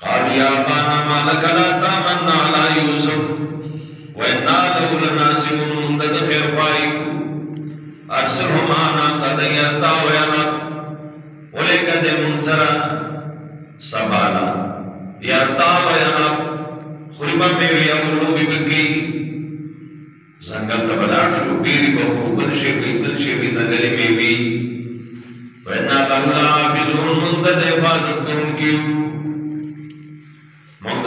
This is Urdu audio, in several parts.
قال يا بانا ما لك لا تمنى على يوسف وإنا له لناصحون منذ خير خواهی ارسله معنا قد يرتع وينق ولقد منصر سبالا يرتع وينق خربا میوی اولو بکی زنگل تبلار شو بیری بہو بلشی زنگلی میوی وإنا له لحافظون منذ حفاظت کن کیو منذ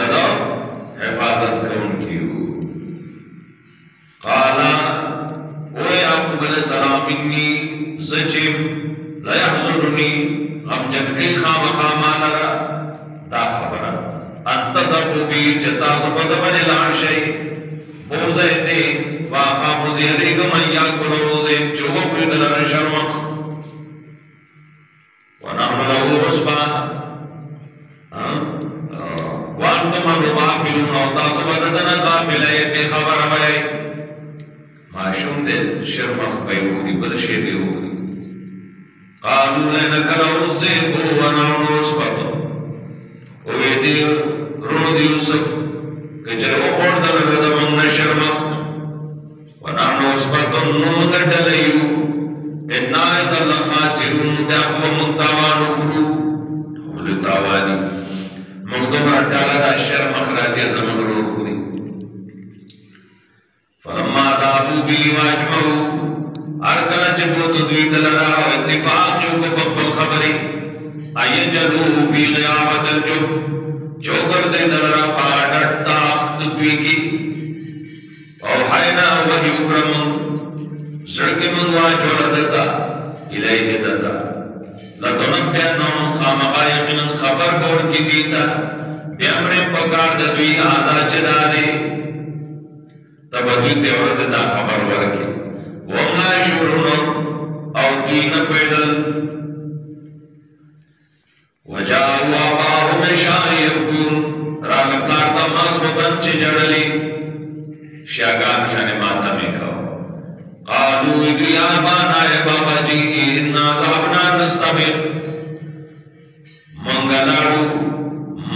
حفاظت کن کیو قالا او یعقوب علیہ السلام انی زجب لا يحضرنی غم جبکی خام لرا دا خبرا انت تبو بی جتا سبت بنی لانشی بوزے دے واخا مزیری گمیا کلو دے جو بخوی دلر شرمخ ونحن له عصبان وانتم غافلون او سبت دنا غافل ہے خبر ہے معشوم دے شرمخ بیوخی بلشی بیوخی قالوا لنك العزيب ونحن عصبة ويدي رند يوسف كجر وخور دل من شرمخ ونحن عصبة نمك دليو إنا إذا لخاسرون دعوة متوان أخرو حول تاواني مقدم رجالة دا شرمخ راتي زمن روخوري فلما ذهبوا به واجمعوا ارکنا چبو تدوی دلرا و اتفاق جو کو بقبل خبری ایجلو فی غیابت الجب جو کرزے دلرا پاڑٹتا تدوی کی اوحینا وحی اکرمن زرکی منگوا چولا دتا الیہ دتا لتنبیتنم خامقا یقنن خبر کور کی دیتا بیامرین پکار ددوی آزا چدارے تب ادوی تیورز دا خبر ورکی وهم لا يشعرون او دين قيدل وجاءوا آباهم عشاء يبكون راغ پلار دا ماس وطن چه جڑلی شیاگان شان ماتا میں کہو قالوا ادو یا بانا اے بابا جی انا ذابنا نستبق منگلارو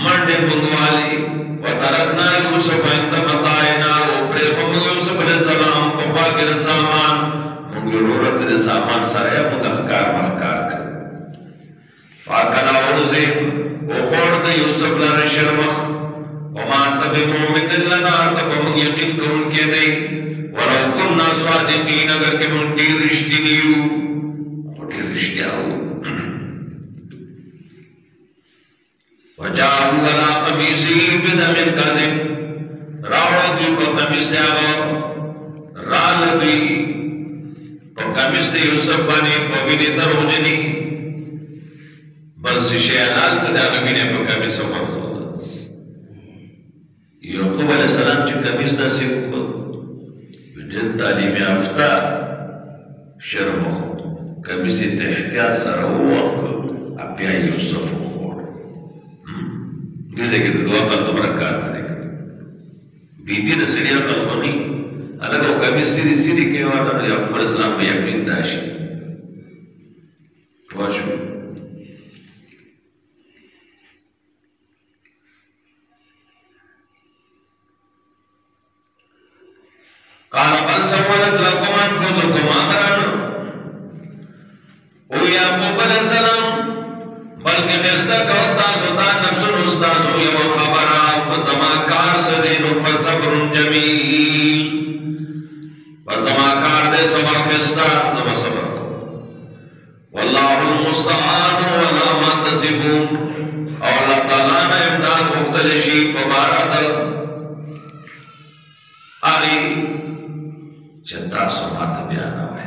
منڈے بنگوالی وترکنا یوسف عند متاعنا وپریخم یوسف علیہ السلام پپا کے سامان ضرورت دے سامان سارے مخکار کر فاکنا ورزے او خور دے یوسف لار شرمخ وما انت بمؤمن لنا تب من یقین کن کے دے ولو کننا صادقین اگر کہ من ڈیر رشتی نیو ڈیر رشتی آو وجاہو علا قمیسی بدم کذب راوڑا دی کو قمیس دے آگا رال دی کمیس دے یوسف بانی پوینی در ہو جنی بل سی شیعلال کدہ ببینے پا کمیس وقت ہوتا یعقوب علیہ السلام چی کمیس دا سی کتا دل تعلیم یافتہ شرم خود کمیسی تحتیاط سر ہو وقت اپیا یوسف خور دیزے کہ دعا قل تمہارا کار بنے کر بیدی نسلی اقل خونی الگ وہ کمی سیدھی کے والا یعقوب علیہ السلام میں یقین داشت پوچھو قال بل سولت لكم انفسكم امرا او یعقوب علیہ السلام بلکہ خیستہ کہتا ستا نفس الاستاذ ہو یا خبرہ وزما کار سدین فصبر جمیل وزما کار دے صبر خیستہ زما صبر واللہ المستعان ولا ما تصفون اور اللہ تعالیٰ نے امداد مختلشی پبارد آئی چندہ سمات بیانا ہے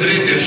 3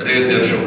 3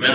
min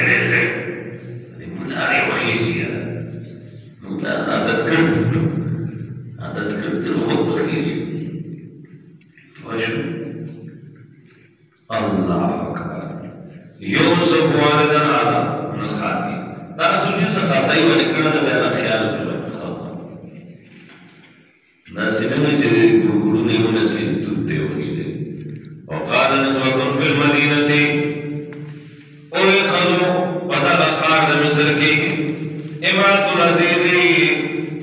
کړی دی د مولا راوخېږي یاره مولا عادت کړ خود بخېږي پوه شو الله اکبر یوسف والدن اعلی نه خاطي تاسو چې څه خطای ولې کړل دا خیال کړئ داسې نه چې ګورونه یې ونسي توته ویلې وقال نسوة في المدينة اوی خذو پدغ خار د مصر کې امرأة العزیز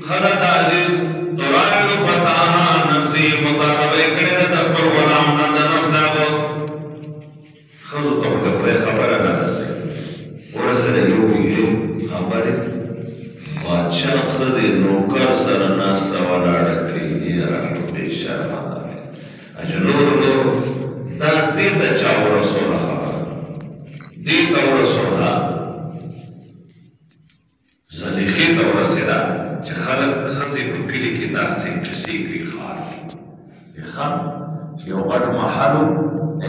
خلد عزیز تراود فتاها نفسی مطالبه کړی د خپل غلام نه د نفس داغو خذو ته د خبره نه رسي ورسره یو خبره بادشاہ خدای نوکر سره ناسته ولاړه کړي بے شرمه ده اجنور دا دې ته چا ورسوله خبره دې ته ورسوله زلیخې ته ورسېده چې خلک ښځې په کلي کې داسې کیسې کوي ښار یو غټ محل و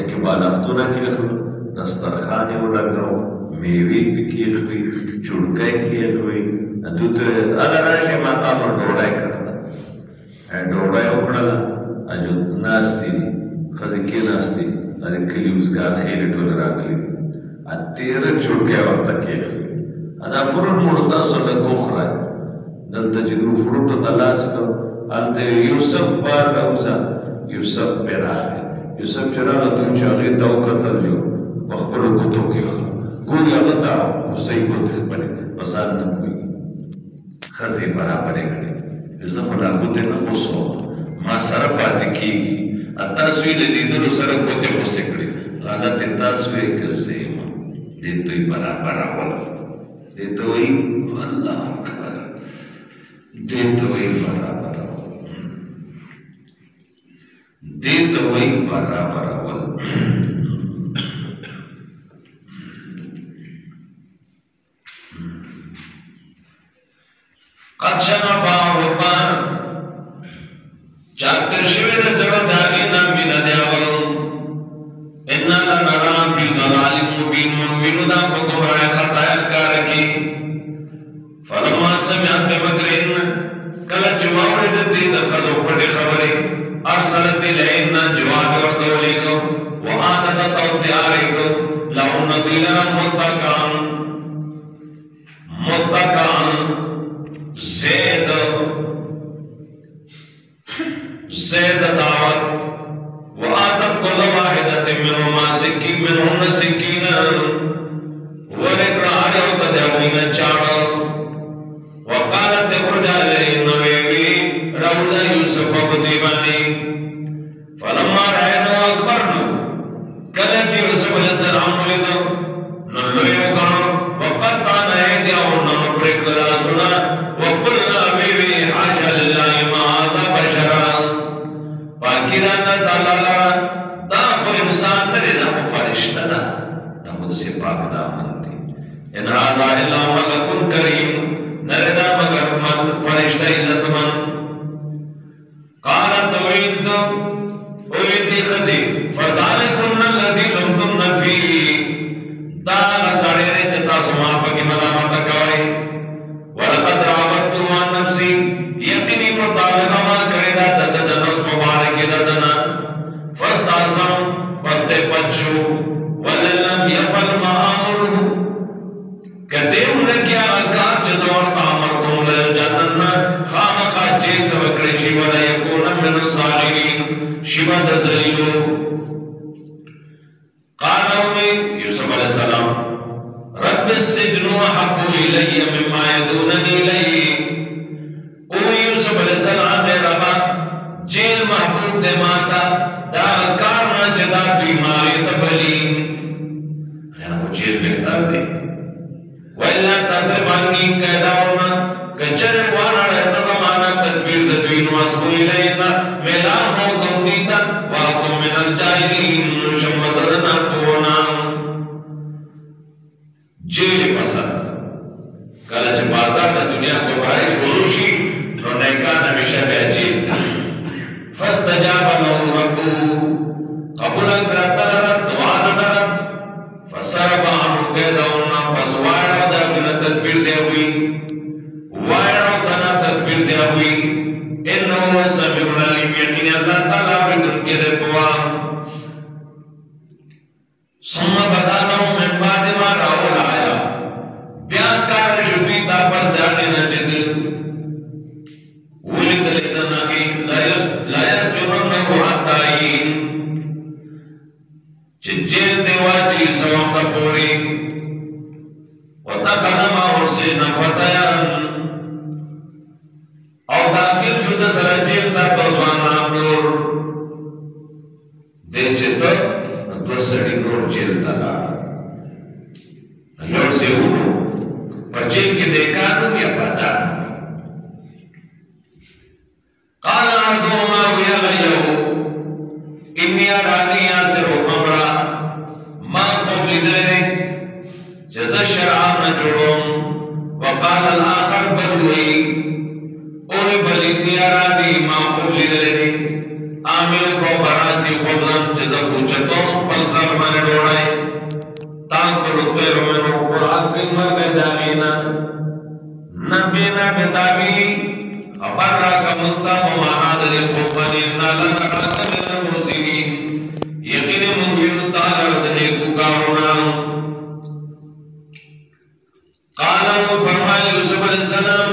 کې بالښتونه کېښود دسترخوان یې ولګاو میوې پکې ایښوي چوړکۍ کېښوي دوی ته هله راشئ ما تاسو ډوډۍ کړله ډوډۍ وکړله ناستې دي ښځې کېناستې د کلي اوزګار خېلې ټولې راغلي تېره چوړکۍ ورته کېښوي دا فروټ موږ تاسو لږ وخورئ دلته چې دوی فروټو ته لاس کړ هلته یوسف بار راوځه یوسف پرې راغی یوسف چې راغله دوی چې هغې ته وکتل جو په خپلو ګوتو کېښله ګوري هغه ته هوسۍ ګوتې خپلې په ځان نه پوهېږي ښځې برابرې کړې زه خو لا ګوتې نه اوسوم ما سره پاتې کېږي تاسو یې له لیدلو سره ګوتې غوڅې کړې غلطې تاسو یې که زه یم دې ته یې برابرول دې ته وایي الله اکبر دې ته وایي برابرول دې ته وایي برابرول قد شغفا وطان چاکر شوی د زړه د هغې نه مینه دی هغه انا لنرا فی ضلال مبین موږ وینو دا په ګمراهۍ خطایه ښکاره کړي فلما سمعت بمکرهن کله چې واورېد دې د ښځو پټې خبرې ارسلت الیهن جواب ورته ولېږه وآتت او تیار یې کړ لهن دوی لره متکئا زید دعوت وآتت كل واحدة منهما منهن سكينا ورکړه هر یو ته د هغوی نه چاړه وقالت اخرج علیهن ویې راوځه یوسف په دوی باندې فلما رأینه اکبرنه کله چې یوسف علیه السلام ولیده نو لوی وګڼو وقطعن ایدیهن نو پرې کړه لاسونه وقلنا ویې حاشا لله ما هذا بشرا پاکی دا اللہ تعالی لرا دا خو انسان نرے دا خو فرشتہ دا دا خود سے پاک دامن دی ان هذا الا ملک کریم نرے دا مگر فرشتہ عزت من قالت اویدی خزی فذالکن الذی لمتن فی دا غساڑے رے چتا سما پاکی ملامت کوئی ولقد راودتو عن نفسی یقینی مطالبہ ما کرے دا دا نفس مبارکی دا دنا فاستعصم فاستے پچھو وللم یفل ما آمرو کہتے انہیں کیا اکار چیزور تعمر کم لے جاتنا خام خاچیل دوکڑی شیوہ لا یکونا من الصالحین شیوہ دزلیلو قالوی یوسف علیہ السلام رب السجن وحبو الی مما یدوننی الی یوسف علیہ السلام دے ربا جیل محبوب دے ماتا دا کارنا جدا بیماری تبلی یعنی وہ جیل بہتر دے وَإِلَّا تَصْرِفْ قَيْدَهُنَّ کچر وانا رہتا زمانہ تدبیر دوین واسبو الینا میلان حکم دیتا وَحَكُمْ مِنَ الْجَاهِلِينَ نُشَمَّدَدَنَا تونا جیل پسند کله چې بازار د دنیا کو برای شروع شي نو نیکان همیشه بیا جیل ته فاستجاب له ربه قبول کړه تعالی دعا ده فصرف عنه كيدهن پس چې جیل ته واچي څه وخته پورې ودخل معه السجن فتیان او داخل شو د سره جیل ته دوه ځوانان نور دی چې ته دوه سړي نور جیل ته لاړل یو ځای ونو په جیل کې دیکانو یا پدان قال احدهما ويا غيره اني اراني ياسر خمرا ما قبل ذلك جزا شرعا نجرم وقال الاخر بلوي او بل اني اراني ما قبل ذلك عامل کو براسي خبرن جزا پوچھتوں پلسر من ڈوڑائے تاک رتبے منو قرآن کی مر بیداغینا نبینا بتاویلی خبر راکا منتا ممانا در خوبانی نالا راکا من المحسنین یقین منگیرو تالا ردنے کو کارونا قالا و فرمائی یوسف علیہ السلام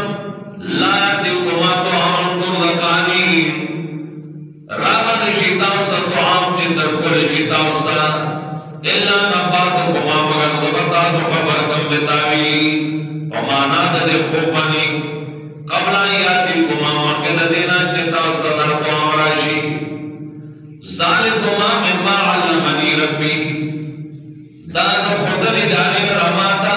لا یاتیکما طعام ترزقانی راما نشیتاوستا طعام چندر کل شیتاوستا الا نباتکما مگر زبتاسو خبرکم بتاویلی ومانا در خوبانی قبل آیاتکما مقید دینا چتا استدا تو امراشی ذالکما مما علمنی ربی دادا خودنی دانی رماتا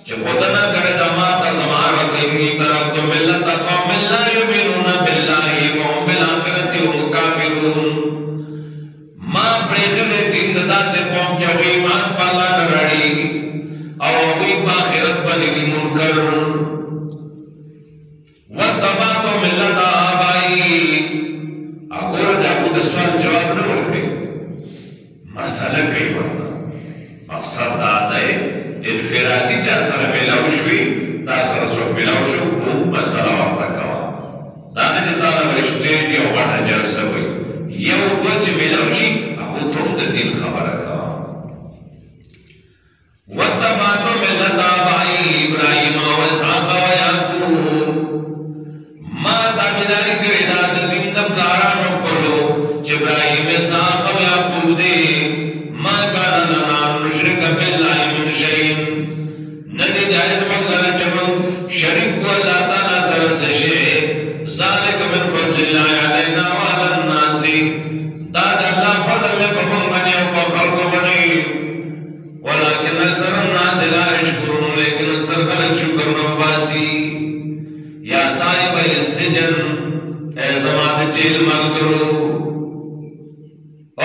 چه خودنا کرد اماتا زمارا کئی ترکت ملت قوم لا یؤمنون باللہ وهم بالآخرت هم کافرون ما پریخد دین ددا سے قوم چاو ایمان پالا نراڑی او ابھی باخرت بنی منکر وَتَّبَعْتُ مِلَّةَ آبَائِي اگر جاکو دسوال جواب نہ ورکے مسئلہ کئی ورطا مقصد دادا ہے انفرادی چا سر ملاوشوی تا سر سوک ملاوشو وہ مسئلہ ورطا کوا دانا جتانا برشتیج یا وٹا جرسا ہوئی یو گوچ ملاوشی اخو تم دا دین خبر کوا وَتَّبَعْتُ مِلَّةَ آبَائِي ابراہیم و اسحاق و یعقوب ما تابداری کری داد دین دا پلارانو پلو چبراہیم اسحاق و یعقوب دے ما کانا لنا نشرک باللہ من شئین ندی جائز مگر چمن شرک کو اللہ تعالیٰ سر سشے ذالک من فضل اللہ علینا وعلا الناس داد اللہ فضل بکم بنی و خلق بنی ولیکن اکثر الناس لا اشکرون لیکن اکثر خلق شکر نو باسی یا صاحب السجن اے زمان جیل ملگرو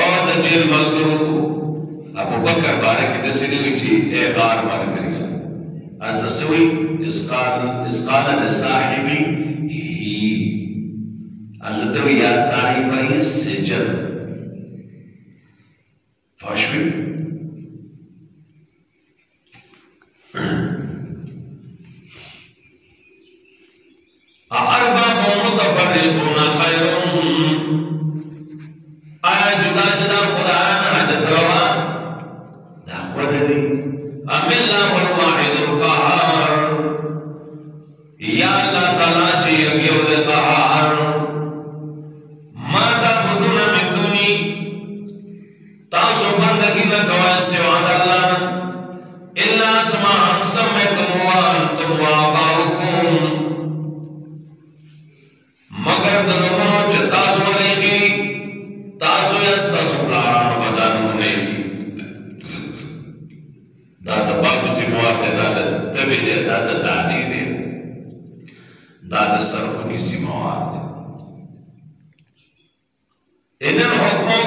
اور جیل ملگرو ابو بکر بارکی دسنی ہوئی تھی اے غار ملگریا از تسوی اسقال لصاحبی ہی از تسوی یا صاحب السجن فاشوی ارباب متفرقون خیر آیا جدا جدا خدایان حاجت روا دا خود دی ام اللہ الواحد القہار یا اللہ تعالیٰ چی یکیو دے قہار ما تعبدون من دونی تاسو بندگی نہ کوئی سوا اللہ الا اسماء سمیتم وانتم وآباؤکم مگر دنمونو چه تاسو علیخی تاسو یستاسو پلارانو بدانو نیخی دادا باقو زیبوار دے دادا تبی دے دادا دانی دے دادا صرفو کی زیبوار دے انن حکمو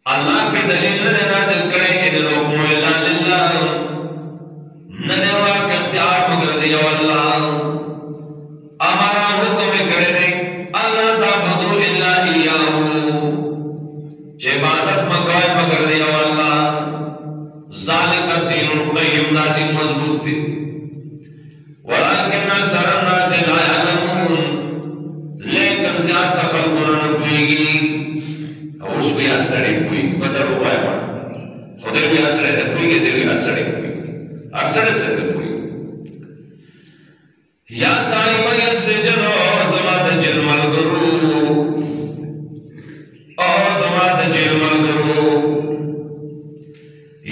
اللہ کے دلیل نہ نازل کرے انن حکمو اللہ للہ ننے واقع اختیار مگر دیو اللہ ہمارا حکم کرے دے اللہ تعبدو الا ایاہو چه عبادت مکوئے مگر دیو اللہ ذالک الدین القیم دا دین مضبوط تھی ولیکن اکثر الناس لا یعلمون لیکن زیادہ خلقنا نپوئی گی اس بھی اثرے پوئی گی بدر ہوئے پڑھ خودے بھی اثرے نپوئی گی دے بھی اثرے پوئی گی اثرے سے نپوئی یا صاحب السجن او زمان جل ملگرو او زمان زماد جیل ملگرو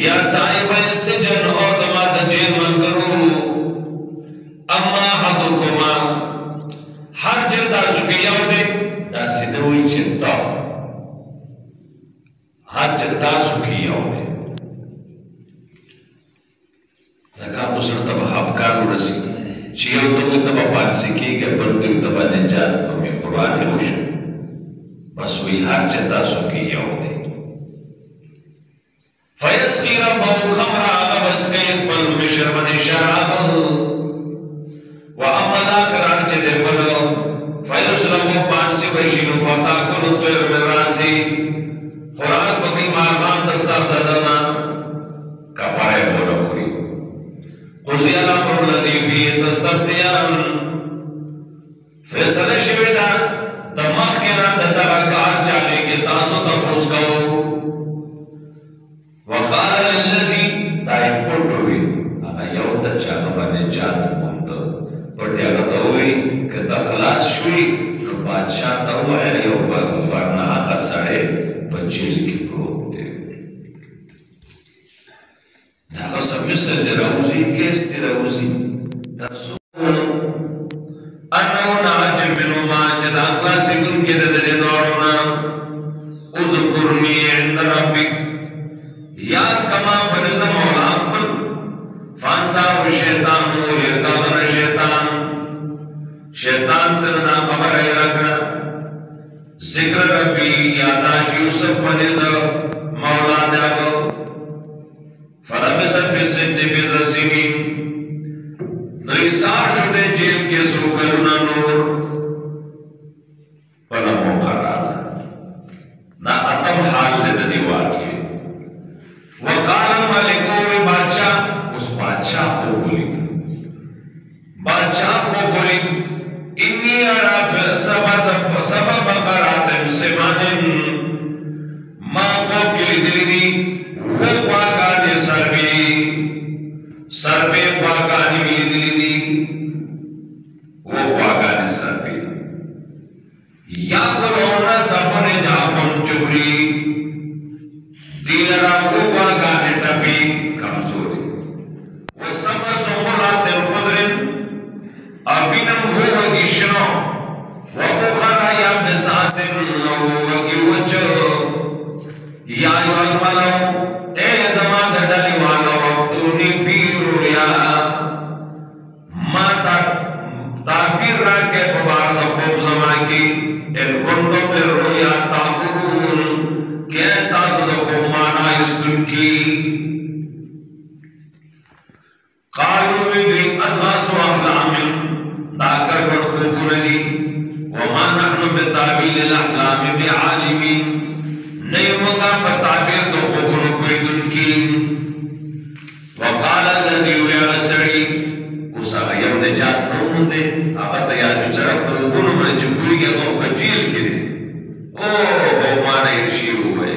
یا صاحب السجن او زماد جیل ملگرو اما حدکما ہر جتا سکیاو دے دا سیدوی چتا ہر جتا سکیاو دے زکا مسر تب خفکانو رسی چیو تو تب پانسی کی گئے بلتو تب نجات پمی قرآن ہوش بس وہی ہر جتا سکیاو دے فیسقی ربو خمرہ غبس کئی پل مشربن شراب وَأَمَّا الْآخِرَانْ چِدے بلو فَيُسْلَمُ پانسی بشینو فَتَاكُلُ الطِّيرُ مِنْ رَاسِهِ خوراک بکی مارمان دستر ددنا کپڑے بولا خوری قُضِيَ الْأَمْرُ الَّذِي فِيهِ تَسْتَفْتِيَانَ فیصل شویدہ دماغ کے نا ددرکار چاہنے کے تاسو تپوس کہو وَقَالَ لِلَّذِي تائم پوٹوی اگا یو تا چاہا بنے جات مونتا پٹیا گتا ہوئی کہ تخلاص شوی تو بادشاہ تا ہوا ہے یو برنا آخر ساڑے بجیل کی پروت دے ناغا سب مثل دے روزی کیس دے روزی ترسون انہو ناجم بنو ماجد اخلاصی کن کے دے دے دوڑنا اذکرنی عند ربک یاد کما پرد مولا اخبر فانساو شیطان ہو ارکاغن شیطان تننا خبر ہے رکھنا ذکر ربی یاداش یوسف پنید مولا دیاغو فرمسا فی سند بیزا سینین نئیسار شدے جیل کے سوکرنا نور پلا مقرالا نا اتم حال لدنی واقعی وقال الملکو بادشاہ اس بادشاہ کو بولی بادشاہ کو بولی انی اراب سبا بقرات سمان ما خوب کلی دلی وہ واقعانی سربی واقعانی ملی دلی دی وہ واقعانی سربی یا کلونا سبنے جاپن چوری دیلرا وہ واقعانی ٹپی کمزوری وہ سبا سمولات خضرن ابینم ہو وگیشنو وَقُخَرَ يَا بِسَاتٍ وَقِي وَجَو یا ایو الملو اے زمان دلی والا وقتونی فی رویا ما تعبیر را کے ببارد خوب زمان کی ان کنتم لرویا تعبرون کہ تاسد خوب مانا اسلم کی قالوا بِدِي أَزْغَاسُ أَحْلَامٍ داکر ورخوب ندی وما نحن بتعبیل الاحلام بعالمین نیمونگا بتعبیر دو خوبنو کوئی دن کی وقال الذي ویرسڑی اس آگا یو نجات نمون دے آگا تیاجو چرا خوبنو من جبوئی گیا گو کجیل کی دے او مانا ارشی ہوئے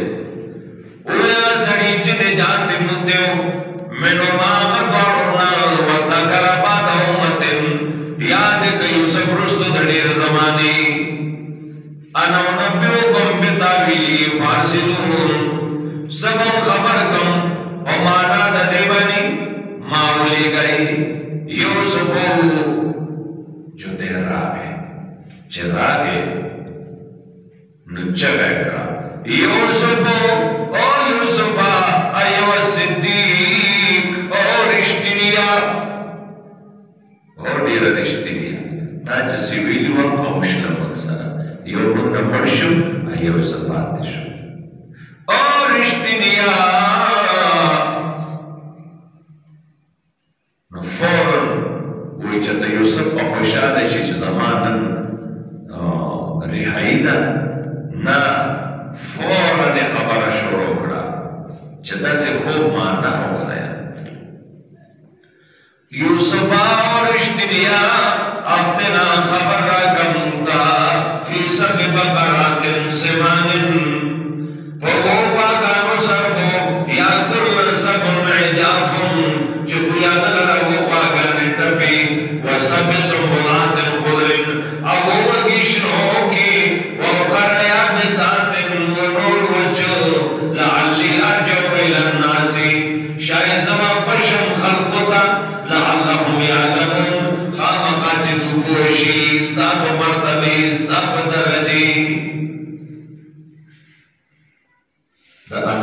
ویرسڑی چی نجات نمون دے منو مامت وارنا وَتَكَرَ بَعْدَ أُمَّةٍ یاد کہ یوسف رسل دھڑیر زمانی انا نبیوکم بتاویلی فارسلون سبم خبر کم ومانا دا دیوانی ماولی گئی یوسفو جو دیر راگے چراگے نچگے کرا یوسفو او یوسفا ایو الصدیق او رشتنیا اور دیر رشتنیا تا جسی ویلی وقت خوشنا مقصد یو بنا پڑشو ایو زبات شو اور رشتنیا فورن وی چتا یوسف پا خوشاده چی زمانا رہائی دا نا فورن خبر شروع کرا چتا سے خوب مانا ہو خیال یوسفا اور اشتنیا افتنا خبر راکمتا فی سب بقرات سمان فوقا کانو سربو یا کل سبن عجافن چکویا دلر وقا کانی تپی وسب سنبولات خضرن او وگیشن ہوکی وخر یا بسات ونور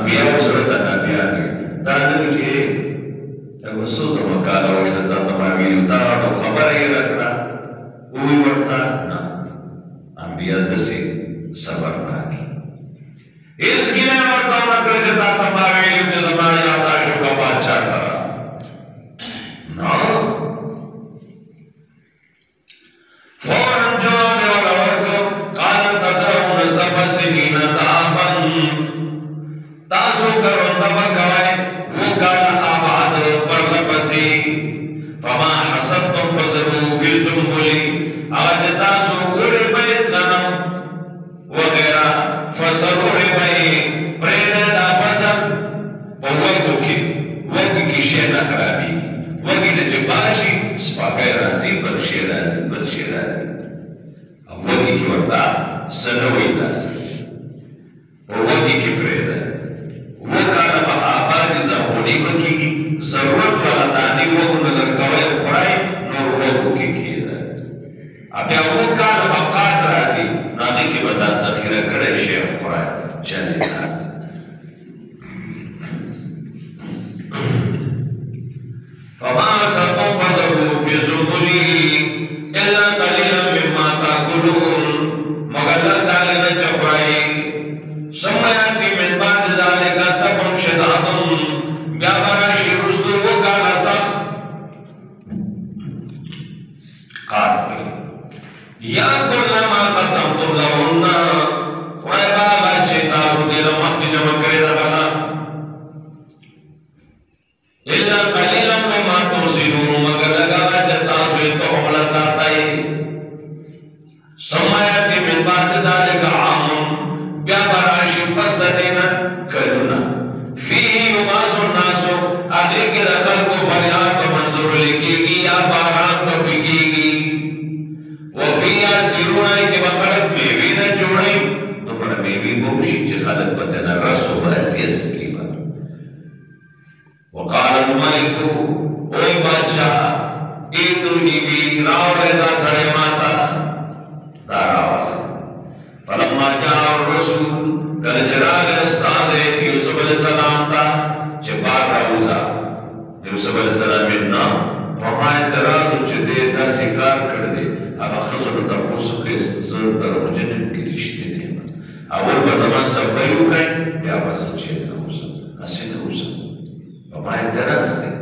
انبیاء سره د نبیان دا نه چې اوسو زمکاله وشته دا تمامي دا خبره یې راکړه وی ورته نه انبیاء دسي صبر ناکي اس ګیا ورته نکړه چې دا تمامي چې زما یاد شو کا بادشاہ سره نو فورن جواب ورکړو قال تدعون سبع سنين دابا تاسو کرو تبکوي وکاله آباد پرلپسي فما حسبتم فزروا في الزنبل اج تاسو ګورې په ځنم وغيرها فسروا به پرېدا دا فسر په وګو کې شي نه خرابېږي وګي د جباشي سپاګای راځي برشي راځي او وګي کې ورته سنوي داسې په وګي کې پرېدا وکاله په آباد زمونی بکیږي ضرورت والا دانی وګو نه کوي خړای نور وګو کې کېده بیا وکاله وقات راځي نه کې ودا ذخیره کړي شي خړای چلے فما سقم فذروا في زنبله الا قليلا مما تاكلون مگر تعالی نے چخړای سمياتي من بعد ذلك سقم شداد بیا براشي رستو وکاله صح قال یا کلما قدمتم لهن خدای بابا چې تاسو دې مخکې جمع کړی دا غلا الا قليلا مما تحسنون مگر لگا چې تاسو یې ته حمله ساتای سمياتي من بعد ذلك عام بیا براشي پس دینا کلونا فيه يبعث الناس آگے کے رخل کو فریاد کو منظور لکھیگی یا باران کو پکیگی وفي يسيرون کے بخلق میوی نہ جوڑیں تو پر میوی بوشی چی خلق پتنا رسو اسیس کریبا وقال الملک اوی بادشاہ ایتو نیوی راو ریدا سڑے ماتا داراوالا فلما جاء الرسول کل چراغ استاذ یوسف علیہ السلام تا چه بار راوزا یوسف علیہ السلام اتنا وما اعتراض چه دے دا سکار کردے اگا خضر تا پوسو کے زر در مجنن کی رشتے دے اول بزمان سبایو کئی یا بزن چه نوزا اسی نوزا وما اعتراض دے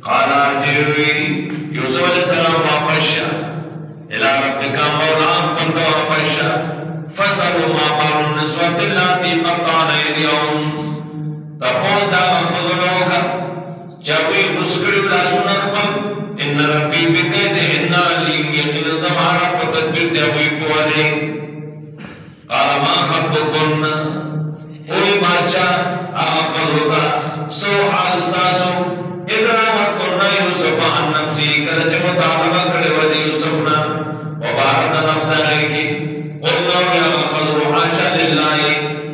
قال آرجیوی یوسف علیہ السلام واپشا الى ربک مولا اخبر کا واپشا فسألوا ما بال النسوة اللاتي قطعن أيديهن تقول دا خذلوها جاوي مسكري لاسو نخبل ان ربي بكيدهن عليم يقين زمارا وتدبير جاوي قواني قال ما خطبكن اوي بادشاہ اخذوها سو حال استاسو ادراوتن يوسف عن نفسي کرچ مطالبہ کڑے ودی یوسفنا وبارد نفس عليكي قلنا يا أخذوا حاشا لله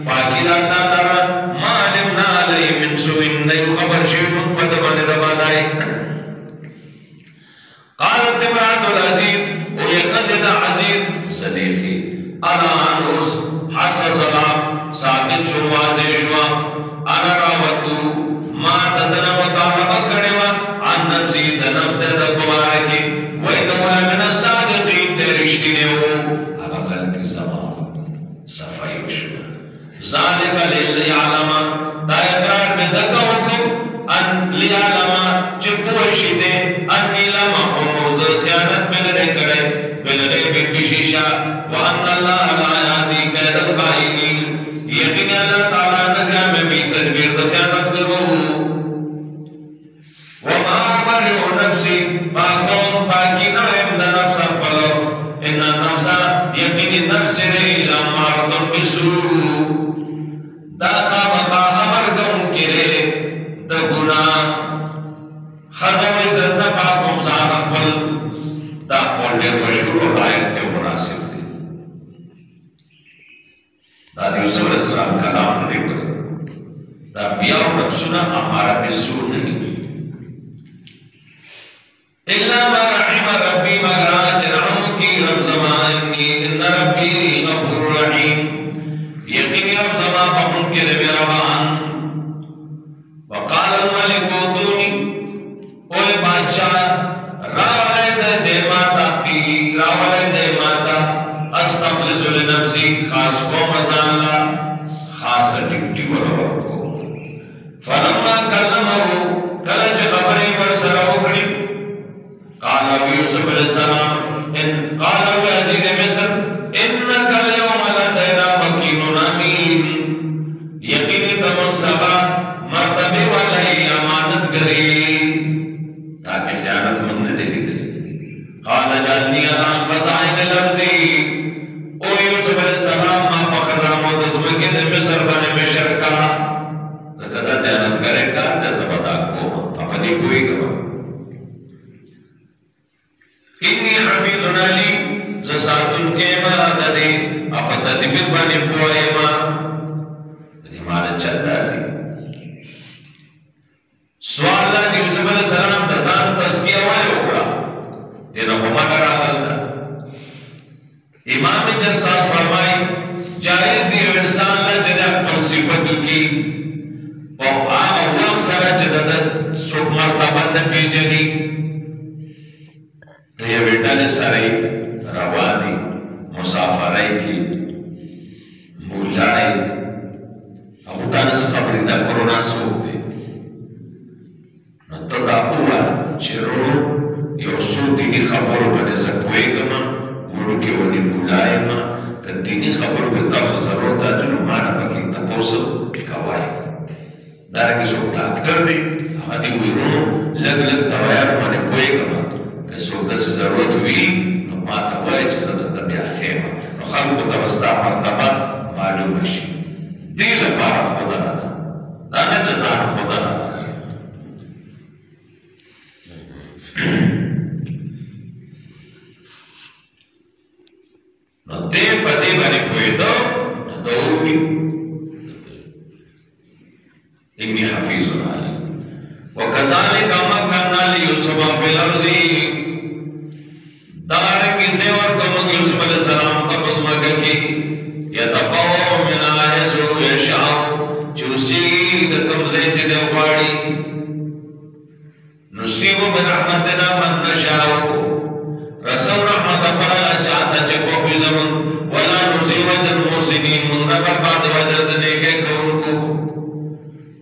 فاكدا تادرا ما علمنا عليه من سوء نيو خبر شيء بدبن دبادائی قالت امرأة العزيز ويخزد عزيز صديقي انا عنوس حسس الله ساکت شو واضح شوا انا راوتو ما تدن مطالبہ کڑیوا عن نفسی دنفت دفبارکی وَإِنَّهُ لَمِنَ الصَّادِقِينَ رشتی نیو صفائی وشو ذالک لیعلم تا اقرار میں زکا وکو ان لیعلم چپوشی دے انی لمحموز خیانت میں لڑے کرے بالغیب کشیشا وان اللہ لا یادی قید الخائنین یقین اللہ تعالیٰ نکا میں بھی تدبیر خیانت کرو وما مرعو نفسی پاکون پاکی نائم دا نفس پلو ان النفس یقینی نفس جنے لامارتن بسو دا خامخا امر کم کرے دا گناہ خزم عزت نپاکم زان اقبل دا قول دیر مشہور و لائق تے مناسب دے دا یوسف علیہ السلام کا نام دے کرے دا بیاو نفسنا ہمارا بسو نہیں إلا ما رحم ربي مغراج رحمك رب زماني إن ربي غفور رحيم يقين رب زمان بحن كده بربان الملك اوتوني اوے بادشاہ راولے دے ماتا پی راولے دے ماتا استخلص لنفسی خاص کو مزان لا خاص ڈکٹی ورور کو فلما کلمه کلج خبری ورسر وکڑی قال یوسف علیہ السلام قال عزیز مصر انك اليوم لدينا مكين امين یقینی تمن سبا مرتبه والی امانت کری تاکہ خیانت من نہ دے دی قال جعلني على خزائن الارض او یوسف علیہ السلام ما خزانو دزمکی د مصر باندې مشرکا زکدا دیانت کرے کا د زبدا کو اپنی کوئی گوا انی حفیظ علیم زساتن کے بعد دے اپتا دبیر بانے پوائے ما دیمانا چل رازی سوال اللہ جی یوسف علیہ السلام تزان تذکیہ والے اکڑا دینا خمانا راغل دا امام جساس فرمائی جائز دیو انسان اللہ جدہ منصیبت کی اور آم وقت سرہ جدہ سوک مرتبت پی جنی تو یہ بیٹا نے سرائی روانی مسافرائی کی مولائی ابو دانس خبری دا کرونا سوک دے نو تو دا ہوا چرو یو سو دینی خبرو بنے زکوئے گما گرو کی ونی مولائی ما تا دینی خبرو بے تاخو ضرورت آجنو مانا پاکی تپوسو کوائی دارنگی سو ڈاکٹر دی آدھی ہوئی رونو لگ لگ دوائیار مانے پوئے گما کہ سو دس ضرورت ہوئی نو ما توائی چیزا دا بیا خیمہ نو خلقو تبستا مرتبہ معلوم شی دیل پارا خدا نا دانے تزان خدا نا نو دے پدے بانی کوئی دو نو دووی انی حفیظ علی وکذالک مکننا لیوسف فی الارض دارنگی سیور کمک یوسف علیہ السلام قبض مکہ کی یتقو من آیسو یشاو چوسی دکم زیچ دے واری نصیبو برحمتنا من نشاو رسول رحمت پرالا چاہتا چکو فی زمن ولا نصیب وجد موسنین من نبر بعد وجد نیکے کون کو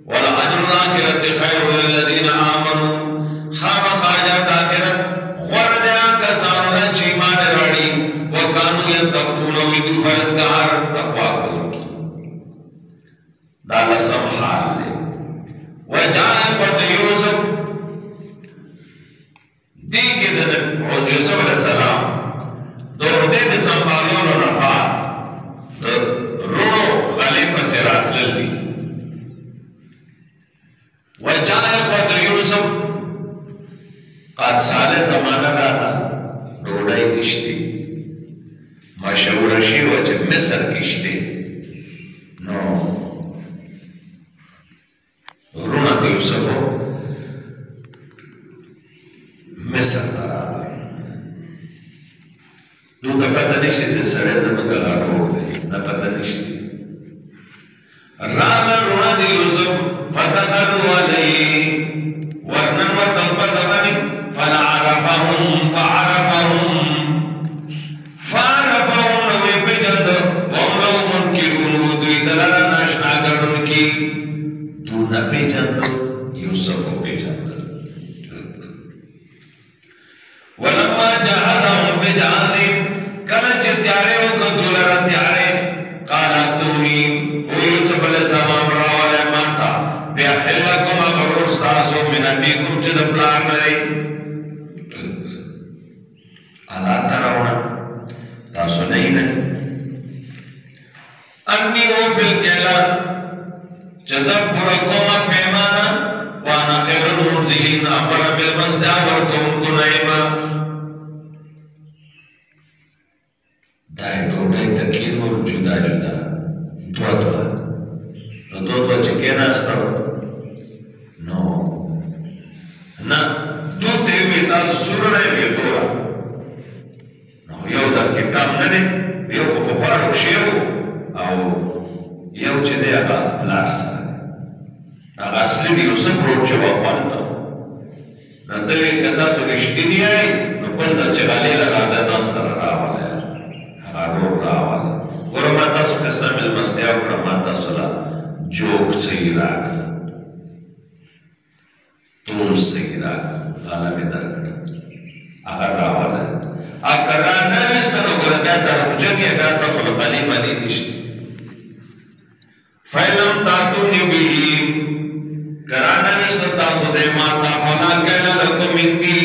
ولا اجر الاخرت خیر للذین آمنوا خام خاجات آخرت غردیا کسانا چیمان راڑی وکانو یتقون ویدو فرزگار تقوی کون کی دالا سب حال لے وجائے پت یوسف دی کے دن یوسف علیہ السلام دور دید سنبالون و نفا رونو غلی پسیرات للی وجائے پت یوسف قد سال زمانہ رانا روڑائی کشتی مشہورشی وجہ مصر کشتی نو رونت یوسفو مصر درانا دو دا پتہ نشتی دے سرے زمانگا روڑ دے دا پتہ نشتی رانا رونت یوسف فتخلو علی ورنن و تلپت غنی فلعرفهم فعرفهم نوی پیجند وهم لو منکرون دوی دلالا ناشنا کردن کی دو نا پیجند یوسف کو پیجند ولما جہزهم بجہزیم کلچ تیارے ہو کدولر تیارے قالا تونی او یوسف علیہ السلام راوالے مانتا بیا خلقم اغرور ساسو من ابیکم چد پلان مرے اللہ تراؤنا تاسو نہیں نا انی او بالکیلا جزب پرکوما پیمانا وانا خیر المنزلین اپرا بالمسدع ورکوم کنائما دائی ڈوڑائی تکین اور جدا جدا دوا دو چکے ناستا ہو نو نا دو تیوی تاسو سور رہے بھی دورا نو یو در کے کام ننے یو کو پخوارو شیو او یو چی دے اگا لارستا هغه اصلي دی یوسف روډ جواب والته نو ته کدا سو رښتینی ای نو بل ځل چې غالي له راځه ځان سره راواله هغه راواله ورما تاسو خسته مل مستیا ورما تاسو لا جوک صحیح راک تور صحیح راک غالبه درکړه هغه راواله اگر نه وستنو ګرځا ته جمعي دا تاسو په کلمه دي نشته فیلم تاتونی بیهی کرانا نشت تاسو دے ماتا فلا کہلا لکم اندی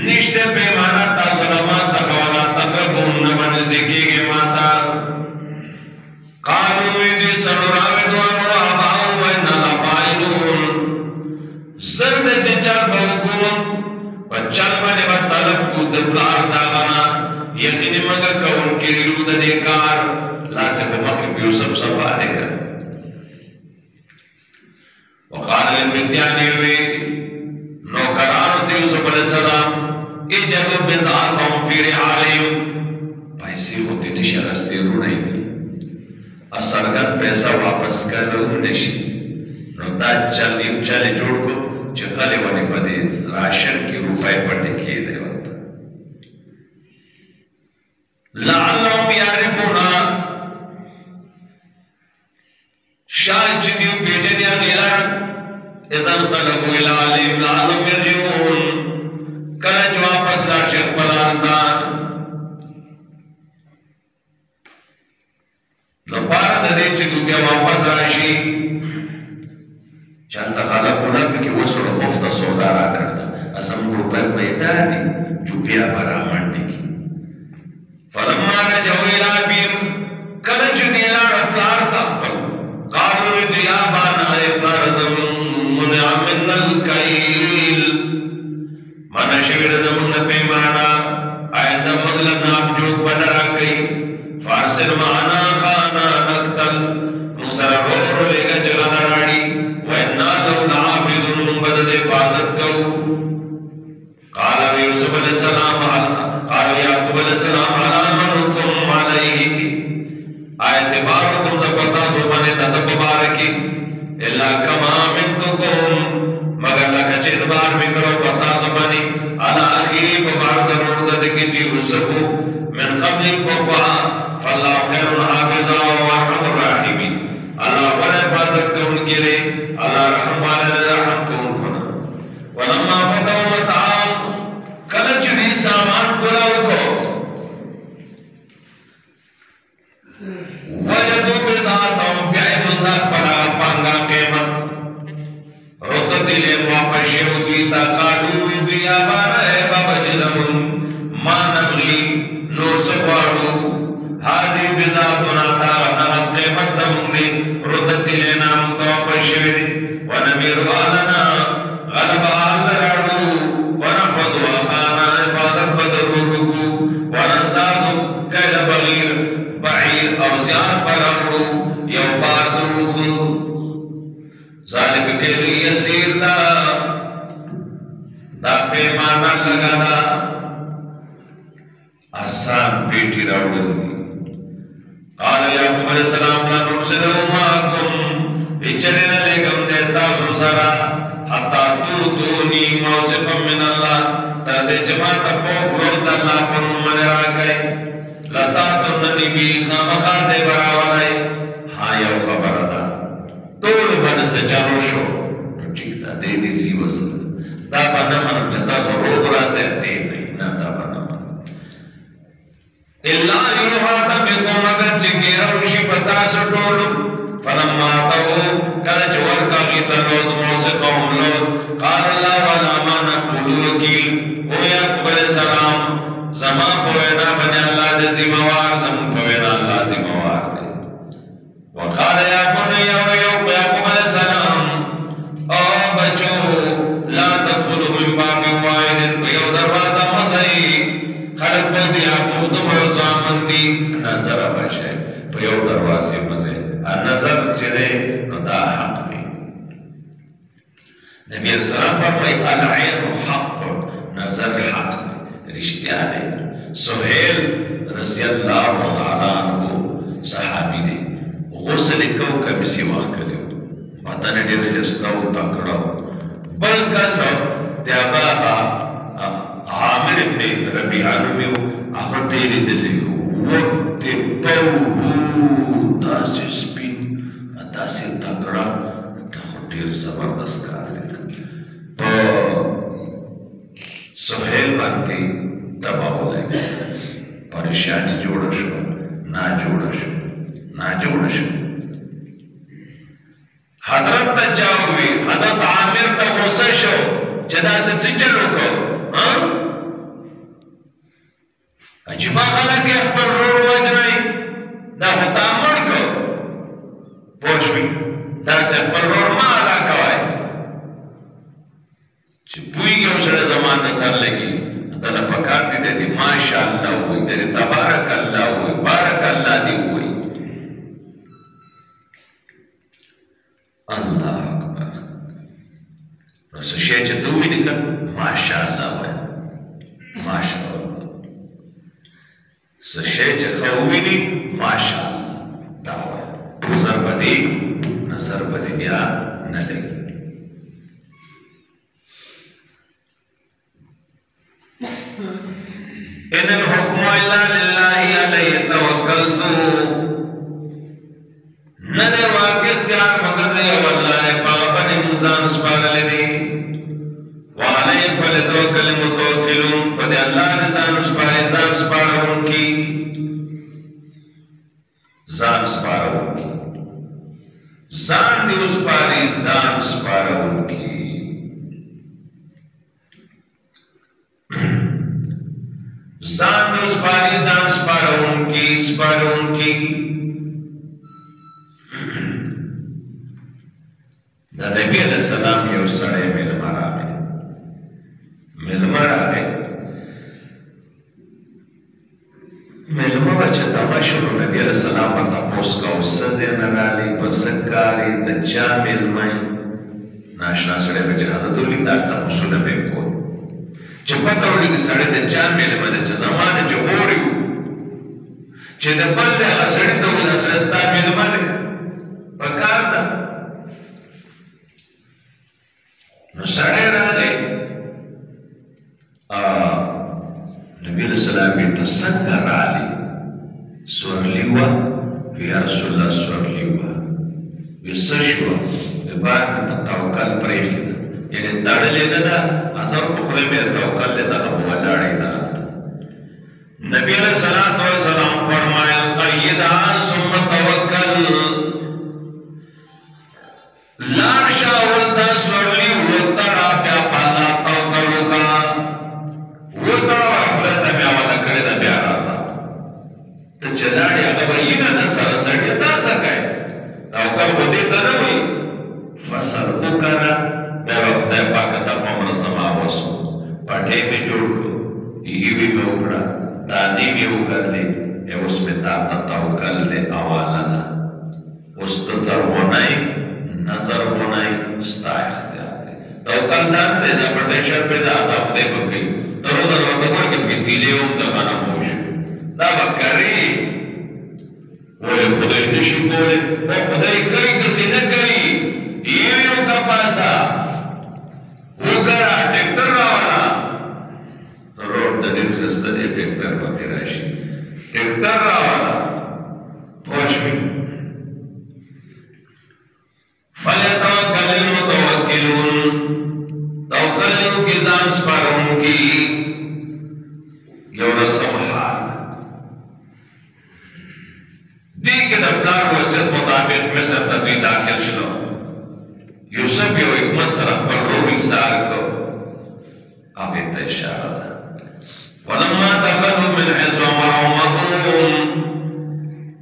نشت پیمانا تاسو لما سکولا تقربون نمن دیکھی گے ماتا قالو ایدی سنراویدوان و آباؤ وینا لفائنون زرد چچل بحکومن پچل بنے بطلب کو دبلار داغنا یقینی مگا کون کی ریو دیکار لازم بمخي بيوسف صفا عليك وقال للفتيان نوكران يوسف عليه السلام اجدوا بضاعتهم في رحالهم پیسے ہوتے نشرستے روڑائی دی اثرگت پیسہ واپس کر لو نشی نو دا چلی جوڑ کو چه خلی ونی پدی راشن کی روپای پر دکھیے دے وقت لعلهم یعرفونا شاید چکیو بیٹے دیا غیلر ازن قلبو العالم لعلم یرجعون کلچ واپس راشق پلانتا لپارا دے چکیو کیا واپس راشی چلتا خالق ہونا کہ وہ سڑو مفت سودارا کرتا اسم روپر پیدا دی جو بیا برا منڈی کی فلما رجعو العبیم کلچ دیلا رپلار تخبر قالوا يا بانا ابار زمن منع من الكيل مانا شویر زمن پیمانا آیت مغلب ناب جوک بدرا کئی فارسل معنا خانا نقتل مصر رور لے گا چلانا راڑی وَإِنَّا لَوْ لَعَافِذٌ مُنْبَدَدِ فَعَذَتْ كَوْ قال يوسف علیہ السلام قال یعقوب علیہ السلام عَلَى مَنُكُمْ عَلَيْهِ آیت بارکم زبتا سبحانه تدبارکی اللہ کما منتکم مگر لکا چیز بار بکرو پتا سبحانی علا اخیب بار ضرور ددکی جی حسکو من قبلی کفا فاللہ خیر حافظا وارحم الراحمین اللہ پر حفاظت کو ان کے لئے اللہ رحم والے رحم کو ان کو ولما فتح متعام کلچ بھی سامان کلاو کو وجدوا بذاتهم بعيننا فلا فانغا قيمت رتتي لواپس شهودي تا قالوا بيا بارا بابا جزمون ما نبغي نور سوارو هذه بذاتنا تا نغت قيمت زمون رتتي لنا متواپس شهودي ونمير آلنا غلب آل رادو ونفض وخانا حفاظت بدروكو ونزداد كيل بغير بعیر او زیاد پر اپڑو یو بار دروخو ذالک تیلی یسیر دا پیمانا لگا دا آسان پیٹی راوڑ دی قال یعقوب علیہ السلام لا نرسلو ماکم اچرین لکم دیتا سرسرا حتی توتونی موسفا من اللہ تردے جماعت پوک رود اللہ پنو من راکے لتا تننی بی خامخا دے براولائی ہاں یو خبر دا طول بن سجانو شو ٹھیک تا دے دی سی وصل دا بنا منم جتا سو روگ رازے دے نہیں نا دا بنا منم اللہ یوحاتا بکم اگر جگی روشی پتا سٹولو فلما آتاو کلچ ورکا غیتا لوز موسیقهم لوز قال اللہ والا مانا قولو وکیل او یعقوب علیہ السلام زمان پوینا بنی اللہ دے زموار زمان پوینا اللہ زموار دے وقال یا بنی یعقوب علیہ السلام او بچو لا تدخلو من باب واحد یو دروازہ مزائی خلق بود یعقوب دو مرزامن دی نظر بشے یو دروازے مزائی نظر چرے نو دا حق دی نبی علیہ السلام فرمائی العین حق نظر حق رشتہ دے سہیل رضی اللہ تعالیٰ عنہ صحابی دے غسل لیکو کمیسی وقت کلیو بدن ډېر ښایسته او تکړه بل کس د هغه عامر ابن ربیعه نوم یې و هغه ته یې لیدلی وتې پو داسې سپین داسې تکړه دا خو ډېر زبردست کار دی په سهیل باندې دباو لګي پریشانی جوړه شوه ناجوړه شوه حضرت ته چا ووي حضرت عامر ته غوسه شو چې دا د څه چل وکړو عجیبه خلک یې خپل ورور وژنئ دا خو تا مړ کړو پوه شوې داسې خپل ورور مه ادا کوئ چې پوهېږي یو سړی زما نظر لګي دله پکار دي دی ماشاءالله ووایي دی تبارک الله ووایي بارک الله دې ووایي الله اکبر نو څه شی چې ته ووینې که ماشاءالله وایه ماشاءالله څه شی چې ښه ووینې ماشاءالله دا وایه نظر به دې بیا نه لګي ان الحكم الا لله عليه توكلت نظر واقع اختیار مگر دی والله پاپن انسان سپارل دی وعليه فليتوكل المتوكلون پدې الله ځان سپارونکي ځان دی ځان سپارونکي ځان سپارونکي د نبی علیہ السلام یو سړی مېلمه راغی مېلمه به چې دمه شو نو نبي علیہ السلام به تپوس کوو څه ځای نه راغلی په څه کار یې د چا مېلمه یې ناشنا سړی به چې حضرت ولید دا تپوسونه به یې کول چې پته ولګي سړی د چا مېلمه دی چې زما نه چې غوړي و چې د بل دی هغه سړي ته وویل سړی ستا مېلمه دی په کار ده نو سړی راغی نبي علیہ السلام یې ته څنګه راغلې سورلي وه وی یا رسول الله سورلي وه وی څه شوه وی باید مې په توکل پرېښې ده یعنې تړلې نه ده اثر په خوله مې توکل دی دغه په ولاړې ده نبی علیہ السلام فرمایل قیدها ثم توکل لاړ شه اول دا سورلي وتړه بیا په الله توکل وکړه وتړه خپله ته بیا وده کړې ده بیا راځه ته چې لاړې هغه به یې نه ده سره سړي دا څه کوې توکل خو دې ته نه وایي فصل وکړه بیا به خدای پاکه ته په منظمه وسو پټې مې جوړ کړو ایوي مې وکړه دانې مې وکړلې اوس مې تا ته توکل دی حواله ده اوس ته څرغونی نظر ونی ستا اختیار دی توکل دا نه دی دا پټی شر پې ده دا خدای به کوي ته روزه ورته ورکړې پکې تیلې هم دغه نه موش دا به کوي ولې خدای نشي کولی او خدای کوي داسې نه کوي یو کپاسه وکړه ټکټر راوړه روډ د ډېر ښایسته دی ټکټر پکې راشي ټکټر راوړه پوه شوې فلیتوکل المتوکلون توکل وکړي ځان سپارونکي یو رسم حال دې کې د پلار وصیت مطابق مصر ته دوی داخل شول یوسف یو حکمت سره خپل روح ایثار کړ هغې ته اشاره ده ولما دخلوا من حيث امرهم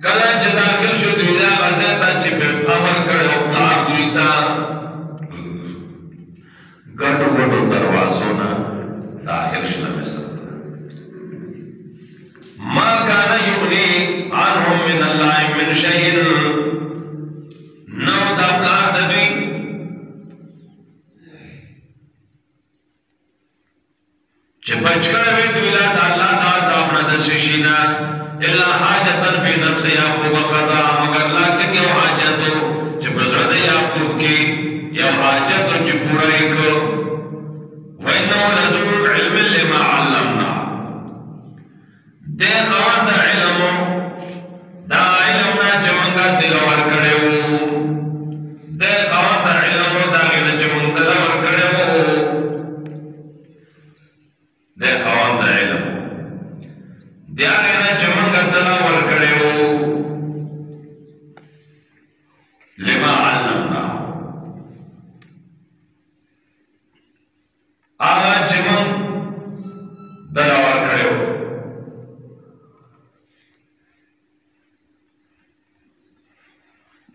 کله چې داخل شو دوی دا غځې ته چې امر کړی و پلار دوی ته ګډو دروازو نه داخل شول مصر ما كان يغني عنهم من الله من شيء نو دا پلار د دوی چې بچ کړی وي دوی له د الله د عذاب نه د څه شي نه الا حاجة في نفس یعقوب قضا مگر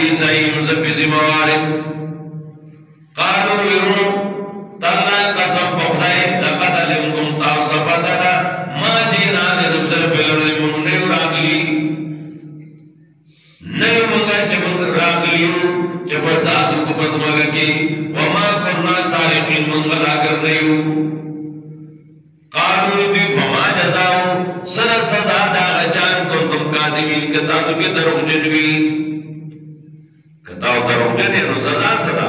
به زعيم زب زموارد قالوا يرون تالله قسم بخدای لقد علمتم تاسو پتہ ما جینا لنفسر بلر من نیو راغلی نیو منگا چمنگ راغلیو چفسادو کو پس مگکی وما کرنا سارقین منگل آگر نیو قالوا بی فما جزاؤ سر سزا دا غچان کنتم کاذبین کتاتو کی دروغجن بھی کتاو دروغجن ہے نو سزا سزا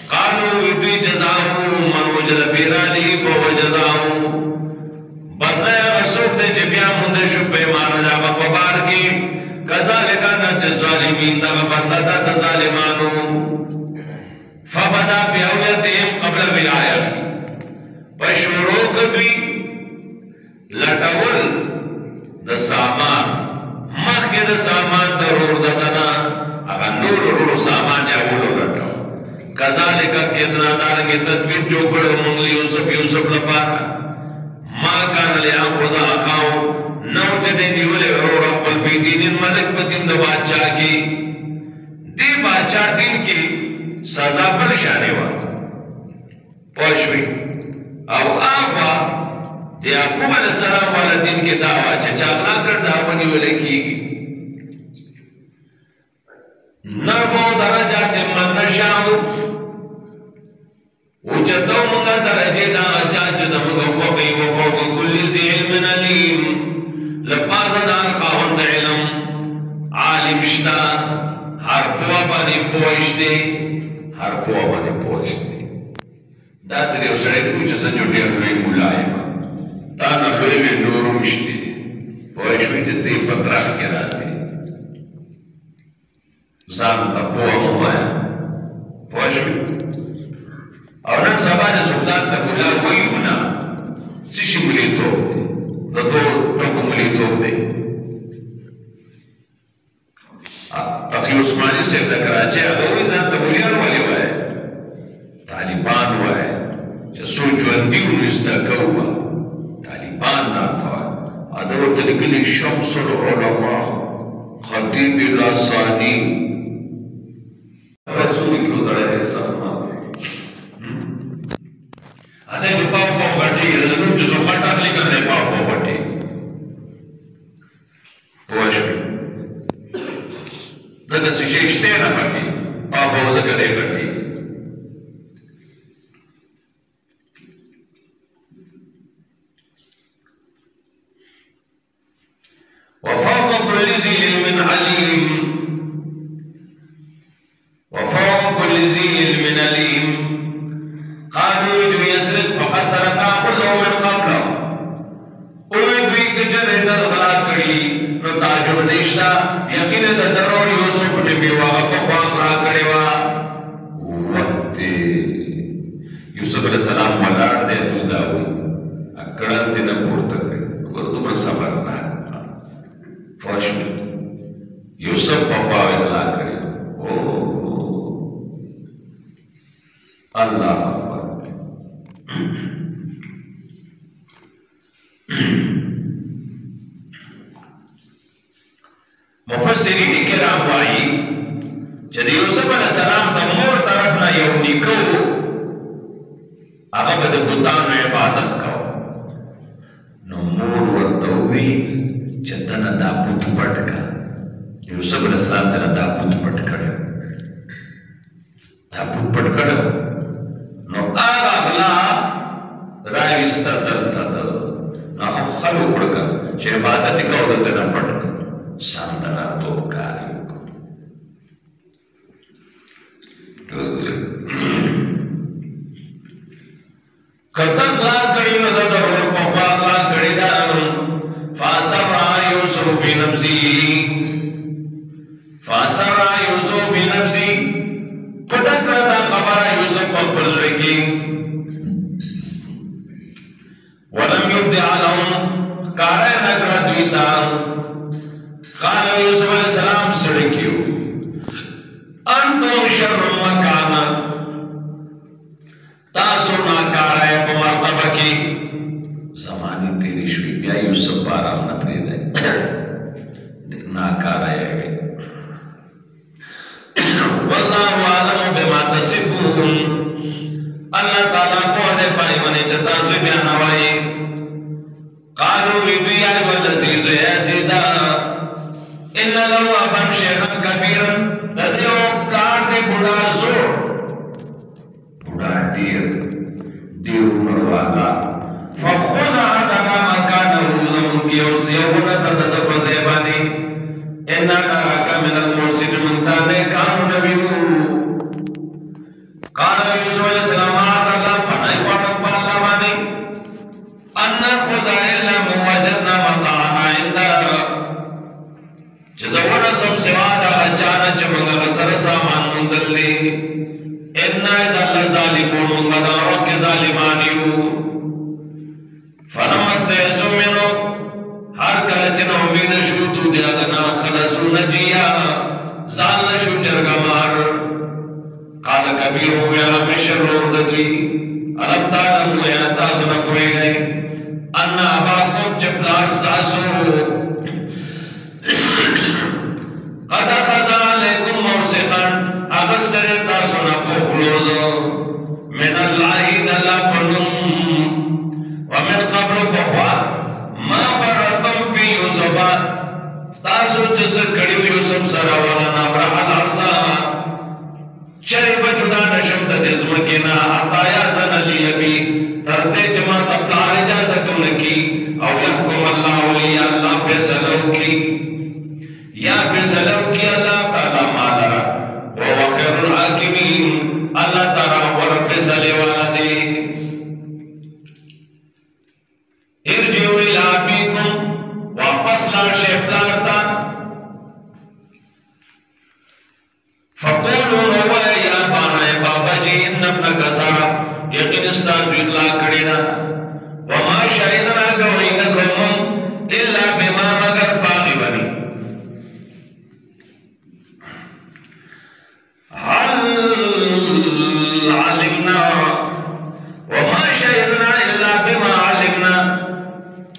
قالوا بی جزاؤ من وجد فیرالی فهو جزاؤ بدلہ غصوب دے جبیا مندر شو پیمانا جابا قبار کی کذالکا نجز ظالمین دا بدلہ دا ظالمانو فبدا بیعویتهم قبل ولایت پشورو کبھی لٹاول د سامان مخی د سامان ضرور ددنا اگا نور سامان یا ولو لٹاو کذالکا کتنا دارنگی تدبیر جو کڑو منگلی یوسف لپارا ما کانا لیا خوزا اخاو نو جدے نیولے ورور اقبل پی دین ملک پتن دا بادشاہ کی دی بادشاہ دین کی سزا پر شانے وقت پوشوی او آفا دی یعقوب علیہ السلام والا دین کے دعویٰ چاچاقلا کر دعوانی ولے کی گی نرفو درجات من نشاو وچتو منگا درجے دا چاچ زمگا وفی وفوق کل ذی علم علیم لپاس دار خواہن دا علم عالم شتا ہر پوا بانی پوشتے ہر پوا بانی پوشتے دا تری او سڑے کوچ سنجو دیر لوئی ملائمہ تانا لوئی میں نورو مشتی پوشوی جتی پتراک کے راتی زانو تا پوا موایا پوشوی اور نن سبا نے سبزان تا بلا ہوئی ہونا سیشی ملی توب دے دا دو ٹوکو ملی توب دے تقی عثمانی سے دا کراچے اگوی زان تا بلیار والی ہوئے طالبان ہوئے سوچو اندیو نزدہ کوا طالبان ذات ہوئے ادور تلقلی شمس العلماء خطیب لاسانی رسولی کلو دڑے سامنا ادھے جو پاو پاو گھٹی گئے دلکم جو زوکا ٹاکلی کرنے پاو پاو گھٹی پوشوی دلکہ سیشے اشتے نہ پکی پاو پاو زکلے گھٹی وفوق كل ذي علم عليم وفوق كل ذي علم عليم قالوا يدو يسرق فقد سرق كله من قبله اوی کجر دغلا کړي نو تعجب نشتا یقین د ضرور یوسف نے بیوا په خوا را کړي وا وخت یوسف علیہ السلام ولاړ دې تو دا وي اکړه ته نه پورته کړي ورته صبر نه فوشم یوسف پاپا اللہ کری اللہ اکبر مفسرین کرام وائی جد یوسف علیہ السلام دا مور طرفنا یو نکو آقا بد بطان عبادت کو نو مور ورطوی چتنا دا بوت پٹ کا یوسف علیہ السلام تنا دا بوت پٹ کڑے دا بوت پٹ کڑے نو آغا اغلا رائیستا دلتا دل نو خلو پڑکا چه عبادتی کا دلتا پٹ کر ساندنا توب کاری کتا اغلا کڑی نو دا اور پخوا اغلا کڑی دا فاسرع یوسف بنفسی پتک رتا خبر یوسف پخبل رکی ولم یبدع لهم کارا نکرا دویتا قال یوسف علیہ السلام سڑکیو انتم شر مکانا تاسو ناکارا ہے پمرتبہ کی زمانی تیری شوی بیا یوسف بارام نہ پریدے ناکارا ہے اللہ تعالیٰ کو دے پائی منی جتا سوی بیانوائی قالو ویدوی آئی والعزیز اے عزیزہ ان لو ابن شیخن کبیرن ددیو پلار دے بڑا زور بڑا دیر مروالا فخوز آدھا مکانہو زمن کی اس یونا صدد بزیبانی انا نراکا من المرسل منتانے کانو نبیدو قال یوسف علیہ السلام آز اللہ پنائی پاٹک پا اللہ مانی انا خدا اللہ موجدنا مطاعنا اندہ جزونا سب سوادا اچانا چمنگا غسر سامان مندل لی انا از اللہ ظالمون منگداروں کے ظالمانیو فنمست یسمنو ہر کلچن امید شوتو دیادنا خلصو نجیا زال نشو جرگا مار قال کبیرو یا مشر رورددوی علم تعلمو یا تاسنا کوئی گئی انا عباسکم چپلار ستاسو قد خزا لیکم موسیقن اغسطر تاسنا پوخلوزو من اللہ دلہ پنم ومن قبل بخوا ما فرطم فی یوسفا تاسو جسر کڑیو یوسف سراوانا نابرح الارضا شریف جدا نشم تدزمکینا حتایا زن لی ابی ترتے جمع تبلار اجازتوں نکی او یحکم اللہ علی اللہ فیصلو کی یا فیصلو کی اللہ تعالی مادرہ وہو خیر الحاکمین اللہ تعالی ورب فیصلے والا دے ارجعوا الى ابیکم واپس لا شیفدار تا فقولوا نوائے یا بانا بابا جی ان ابنک سارا یقین استاذ اطلاع کرینا وما شاہدنا گوئینکم الا بما مگر پاغی بنی حل علمنا وما شاہدنا الا بما علمنا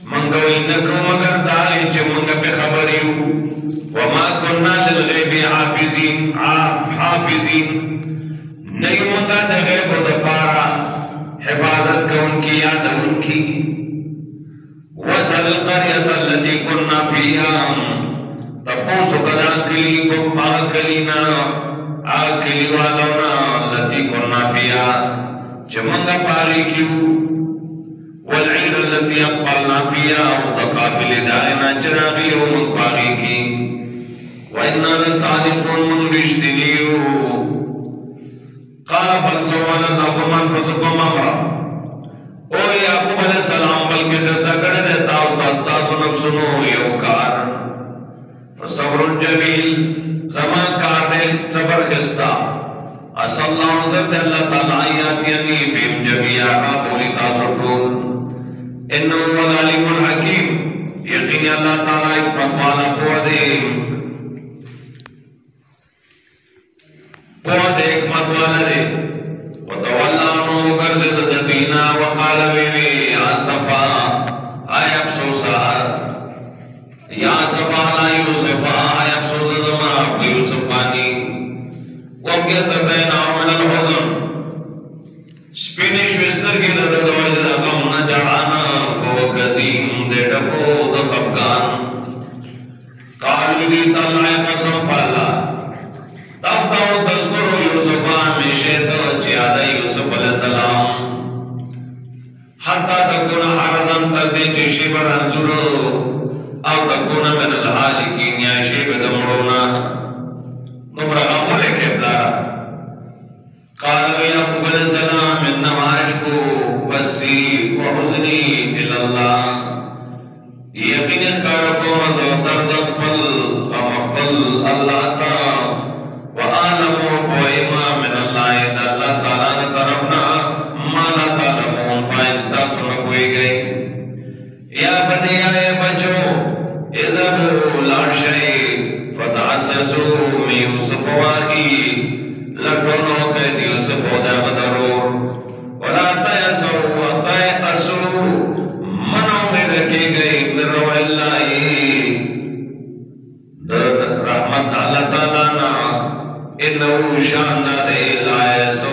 منگوئینکم مگر دالی چھ منگ پہ خبریو وما کننا للغیب حافظین نہیں منگا دے غیب و دپارا حفاظت کا ان کی یاد ان کی وصل القریت اللتی کننا فیہا تپوسو قدا کلی کم آکلینا آکلی والونا اللتی کننا فیہا چمنگا پاری کیو والعین اللتی اقبلنا فیہا وتقافل دائنا چراغی ومن پاری کی وَإِنَّا لَصَادِقُونَ مُن رِشْتِنِيُّ قَالَ بَلْ سَوَّلَتْ لَكُمْ أَنفُسُكُمْ أَمْرًا او یعقوب علیہ السلام بلکہ خستہ کرے دیتا استاذ و نفسنو یوکار فصبر جمیل زمان کارنے صبر خستہ اس اللہ عزت اللہ تعالیٰ آیاتیانی بیم جمیعہ بولی تاثر انہو والعلیم الحکیم یقینی اللہ تعالیٰ حکمت والا پود حکمت والا دے وتولا عنہ مقرزد ددینا وقال ویوی آصفا آئے افسوسا یا آصفا لا یوسفا آئے افسوسا زمان عبد یوسف بانی وقیت بین من الحزن سپینش وستر کی دد وجد غم نجعانا فو کزیم دے ڈکو دخبگان قالو دی تلائے قسم پالا تفتاو تذکرو یوسف ہمیشہ تو چیادہ یوسف علیہ السلام حتی تکونا حرضن تردی چشی برانزورو او تکونا من الحالکین یا شیب دمرونا نمرا غمولے کے بلارا قالو یعقوب علیہ السلام انما عشقو بسی وحزنی الاللہ یقین اخکارکو مزو درد اقبل غم اقبل اللہ تا وآلمو قوئیما من اللہ اللہ تعالیٰ نے طرفنا مالا تعلمون پائنستا سنکوئی گئی یا بنی آئے بچو اذبو لارشئی فتعسسو می یوسف واخی لکنو قید یوسف دا بدرو ولا تیسو تیسو منو میں رکھی گئی من رو اللہ رحمت اللہ تعالیٰ نا انہو شاندہ دے لائے سو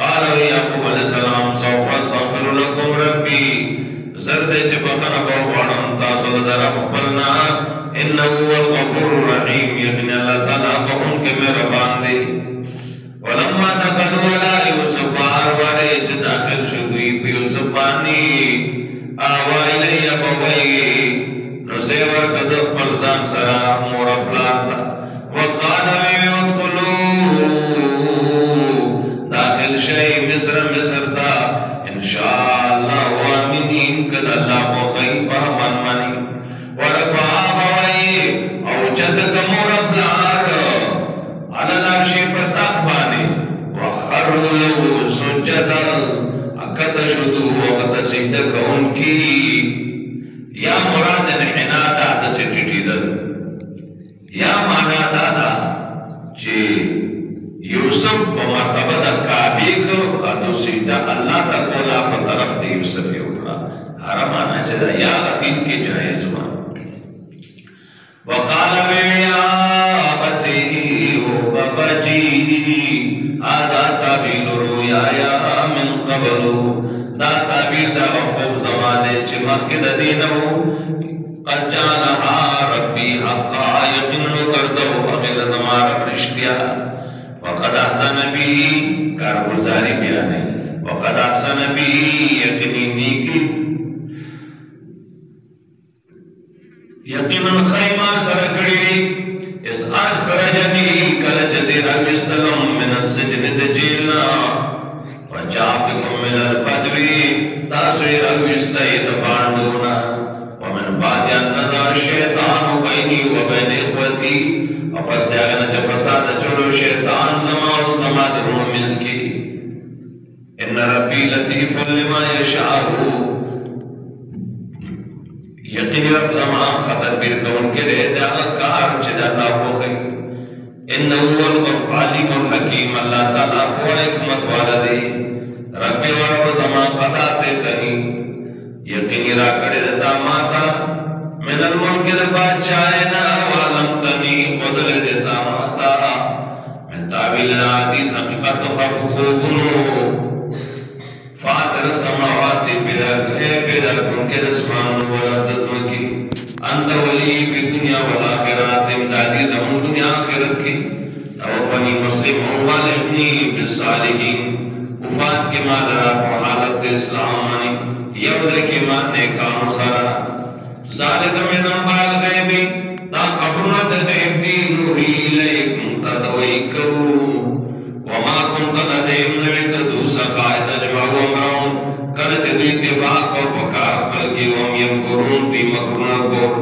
قال یعقوب علیہ السلام سوف استغفر لكم ربی زرد چې بخنه به وغواړم تاسو له رب خپلنا انه هو الغفور الرحیم یقینا الله تعالی بخښونکی مهربان دی. ولما دخلوا على يوسف وارواله چې داخل شو دوی په یوسف باندې آوا الی ابویه نو زه ورکړ خپل ځان سره مور خپل وقال ادخلوا داخل شي مصر تا ان شاء الله امنين کذ الله مو خيب من مني ورفع ابويه او جدك مور خپل على العرش فتخباني وخروا له سجدا اكد شدو وقت سجد كونكي یا مراد انحنا دا دسی ٹیٹی دل یا مانا دادا چی یوسف و مرتبہ دا کعبی کو ادو سیدہ اللہ تا کولا پر طرف دی یوسف یوکلا ہر مانا چدا یا غدین کی جائز مان وقال ویا آبتی و بابا جی آدھا تعبیل رویایا من قبلو دا تعبیر دا خوب زمانے چی مخید دینو قد جانہا ربی حقا یقنو کرزو بغیر زمان رشتیا وقد احسن بی کارگزاری بیانے وقد احسن بی یقنی نیکی یقنن خیمہ سرکڑی اس اخرجنی کل جزیرہ بستلم من السجن دجیلنا وجابكم من البدوي تاسوي رويستيد باندونا ومن بعد ان نزع الشيطان بيني وبين اخوتي وفستياغنا جفساد چلو شيطان زما وزما درون مسكي ان ربي لطيف لما يشاء يقين رب زما خطر بير كون کے رے دا کار چدا اللہ خوخي انه هو العليم الحكيم الله تعالی هو حکمت والا دی رب و رب زما قطع تے کہیں یقینی را کڑے دتا ماتا من الملک دا بادشاہنا والم تنی خودل دیتا ماتا من تعویل الحدیث حقیقت خوبنو فاتر السماوات پیدا کن کے رسمان ولا دزمکی انت ولی فی دنیا والآخرات امدادی زمون دنیا آخرت کی توفنی مسلم والحقنی بالصالحین وفات کے مادرات و حالت اسلامانی یود کے ماننے کام سرا ذالک من انبال غیبی تا خبرت غیب دی نوحی لیکم تدوئیکو وما کنت لدیم نویت دوسا قائد اجمع و امراؤن کلچ دی اتفاق و پکار بلکی وم یمکرون تی مکرون کور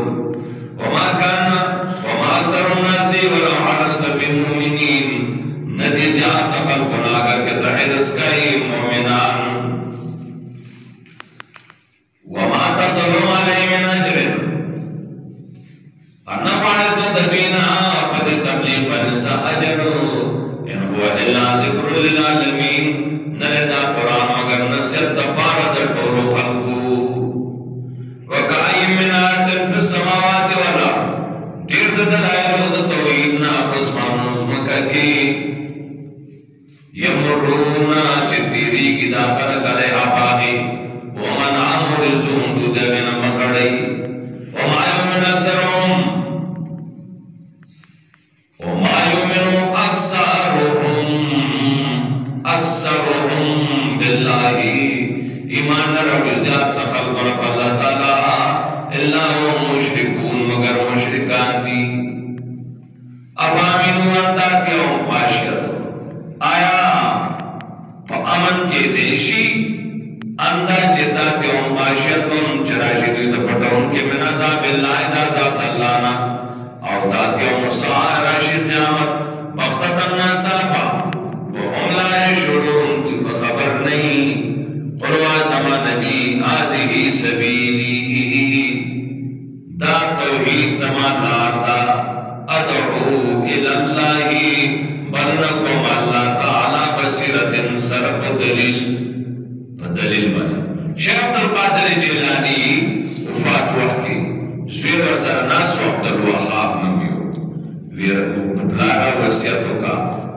وما کانا وما اکثر الناسی ولو حرست بالمؤمنین نتیجات خلق ناگر کے تحید اسکائی مومنان وما تصلوم علیہ من اجر انفعت تدوینا قد تبلیغ بنسا اجر ان هو الا ذکر للعالمین نردا قرآن مگر نصیت دپارد طول خلقو وکائی من آیت فی السماوات والارض گرد دلائلو دا توحیدنا پسمان نظمکا کی یمرونا چتیری کی داخل کرے آباغی ومن عمر زون دو دیوین مخڑی وما یومن اکثرهم باللہ ایمان رب زیاد تخلق رب اللہ تعالی اللہ هم مشرکون مگر مشرکان دی افامنو انتاتیوں معاشیت آیا فامن کے دیشی اندہ جتاتیوں معاشیتون چراشی دوی تپٹون کے من عذاب اللہ دا عذاب اللہ نا اور تاتیوں مساع راشی قیامت مقتدن ناسابا وهم لا يشعرون تم خبر نہیں قلوا زمان نبی آزہی سبیلی دا توحید زمان لاردا ادعو الاللہ بلنکم اللہ تعالی بصیرت سرپ دلیل فدلیل بنا شیخ عبدالقادر جیلانی وفات وقت کی زویر سر ناس و عبدالوحاب نمیو ویر پتلارا وسیعتو کا